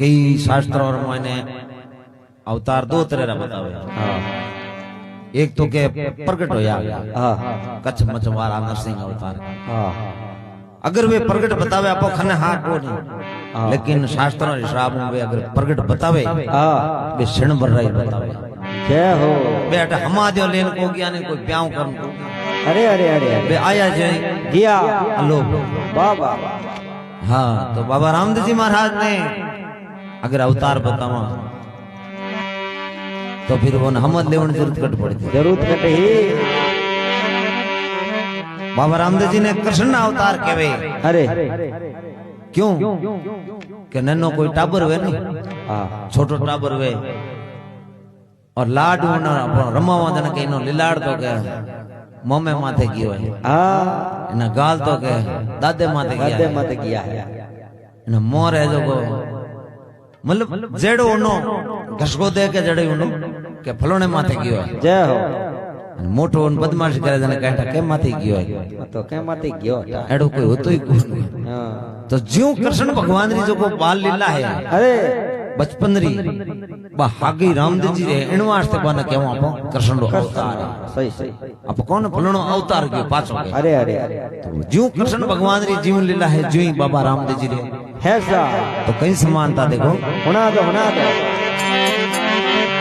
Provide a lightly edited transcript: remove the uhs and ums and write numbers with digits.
कई शास्त्रों और मैंने अवतार दो तरह बतावे। एक तो के प्रकट होया कच्छ मचवारा नरसिंह अवतार। अगर वे प्रकट बतावे आपो खने हाँ को नहीं, लेकिन शास्त्रों हिसाब में वे अगर प्रकट बतावे वे क्षण भर रही बतावे। जय हो बेटा हमा दियो लेन को गया ने कोई ब्याह करन को। अरे अरे अरे बे आया जय गया हेलो बाबा। हाँ तो बाबा रामदेव जी महाराज ने अगर अवतार बतावा तो फिर वो हमद लेवन जरूरत कट पड़ती। जरूरत कटे ही। बाबा रामदेव जी ने कृष्ण अवतार कहवे। अरे क्यों कि नन्नो कोई टाबर वे नहीं, छोटो टाबर वे और लाड रमावा जन के इनो लिलाड़ तो के मोमे माथे गयो है, इना गाल तो के दादे माथे गया है, इना मोर है जो को मतलब जेड़ो उनो घसको दे के जड़े उनो के फलोने माथे गयो है। जय हो मोटो उन बदमाश करे जने कहता के माथे गयो है तो के माथे गयो एड़ो कोई होतो ही कुछ नहीं। तो ज्यों कृष्ण भगवान री जो को बाल लीला है अरे बचपन री बा हागी रामदेव जी रे इन वास्ते बने केवा आपो कृष्ण रो अवतार है। सही सही आप कौन फलणो अवतार गयो पाछो के। अरे अरे अरे तो ज्यों कृष्ण भगवान री जीवन लीला है ज्यों बाबा रामदेव जी रे है सा तो कई समानता देखो। होना दो